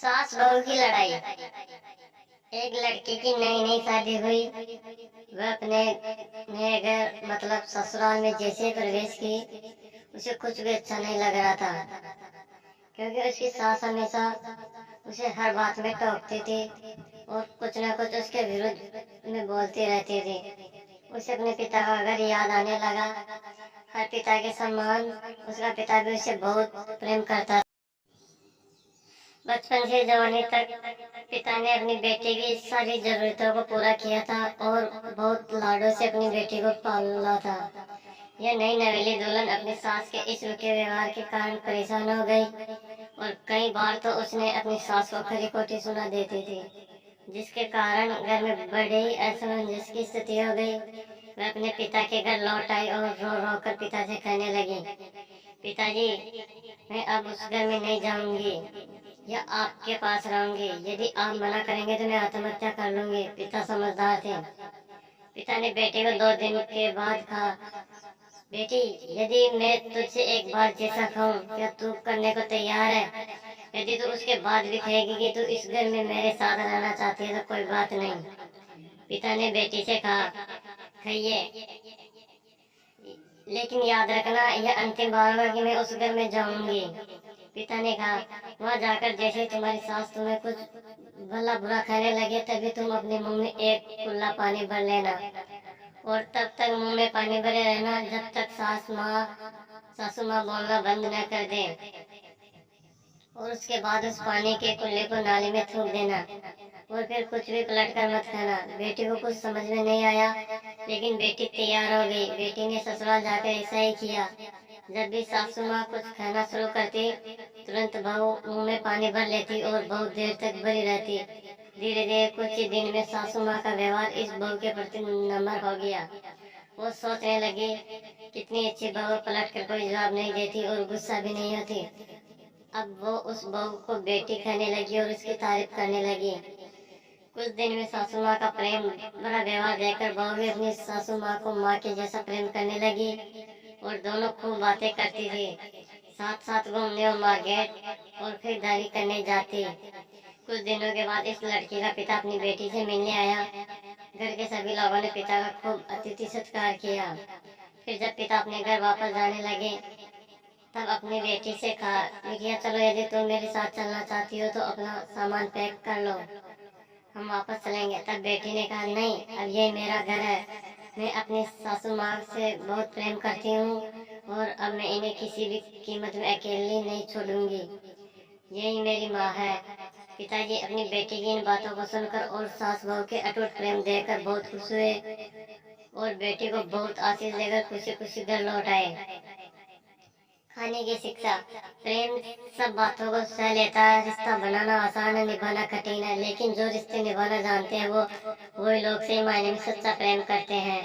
सास बहू की लड़ाई। एक लड़की की नई नई शादी हुई। वह अपने नए घर मतलब ससुराल में जैसे प्रवेश की, उसे कुछ भी अच्छा नहीं लग रहा था, क्योंकि उसकी सास हमेशा उसे हर बात में टोकती थी और कुछ न कुछ उसके विरुद्ध में बोलती रहती थी। उसे अपने पिता का घर याद आने लगा। हर पिता के समान उसका पिता भी उसे बहुत प्रेम करता था। बचपन से जवानी तक पिता ने अपनी बेटी की सारी जरूरतों को पूरा किया था और बहुत लाडों से अपनी बेटी को पाला था। यह नई नवेली दुल्हन अपनी सास के इस रूखे व्यवहार के कारण परेशान हो गई और कई बार तो उसने अपनी सास को खरी खोटी सुना देती थी, जिसके कारण घर में बड़ी असमंजस की स्थिति हो गई। वह अपने पिता के घर लौट आई और रो रो कर पिता से कहने लगी, पिताजी, मैं अब उस घर में नहीं जाऊंगी या आपके पास रहूंगी। यदि आप मना करेंगे तो मैं आत्महत्या कर लूंगी। पिता समझदार थे। पिता ने बेटे को 2 दिन के बाद कहा, बेटी, यदि मैं तुझसे एक बार जैसा कहूँ, क्या तू करने को तैयार है? यदि तू उसके बाद भी कहेगी कि तू इस घर में मेरे साथ रहना चाहती है तो कोई बात नहीं। पिता ने बेटी से कहा, कहिए, लेकिन याद रखना यह अंतिम बार होगा कि मैं उस घर में जाऊंगी। पिता ने कहा, वहाँ जाकर जैसे तुम्हारी सास तुम्हें कुछ भला बुरा खाने लगे तभी तुम अपने मुंह में एक कुल्ला पानी भर लेना और तब तक मुंह में पानी भरे रहना जब तक सासू माँ बोलना बंद न कर दे, और उसके बाद उस पानी के कुल्ले को नाली में थूक देना और फिर कुछ भी पलट कर मत खाना। बेटी को कुछ समझ में नहीं आया, लेकिन बेटी तैयार हो गई। बेटी ने ससुराल जाकर ऐसा ही किया। जब भी सासू माँ कुछ खाना शुरू करती, तुरंत बहू मुंह में पानी भर लेती और बहुत देर तक भरी रहती। धीरे धीरे कुछ ही दिन में सासू माँ का व्यवहार इस बहू के प्रति नम्र हो गया। वो सोचने लगी, कितनी अच्छी बहू, पलट कर कोई जवाब नहीं देती और गुस्सा भी नहीं होती। अब वो उस बहू को बेटी कहने लगी और उसकी तारीफ करने लगी। कुछ दिन में सासू माँ का प्रेम भरा व्यवहार देखकर बहू भी अपनी सासू माँ को माँ के जैसा प्रेम करने लगी और दोनों खूब बातें करती थी। साथ साथ घूमने और मार्केट और खरीदारी करने जाती। कुछ दिनों के बाद इस लड़की का पिता अपनी बेटी से मिलने आया। घर के सभी लोगों ने पिता का खूब अतिथि सत्कार किया। फिर जब पिता अपने घर वापस जाने लगे, तब अपनी बेटी से कहा, बिटिया, चलो, यदि तुम मेरे साथ चलना चाहती हो तो अपना सामान पैक कर लो, हम वापस चलेंगे। तब बेटी ने कहा, नहीं, अब ये मेरा घर है। मैं अपनी सासू माँ से बहुत प्रेम करती हूँ और अब मैं इन्हें किसी भी कीमत में अकेली नहीं छोड़ूंगी। यही मेरी माँ है। पिताजी अपनी बेटी की इन बातों को सुनकर और सास बहू के अटूट प्रेम देखकर बहुत खुश हुए और बेटी को बहुत आशीष देकर खुशी खुशी घर लौट आए। खाने की शिक्षा। प्रेम सब बातों को सह लेता है। रिश्ता बनाना आसान है, निभाना कठिन है, लेकिन जो रिश्ते निभाना जानते हैं वो वही लोग सही मायने में सच्चा प्रेम करते हैं।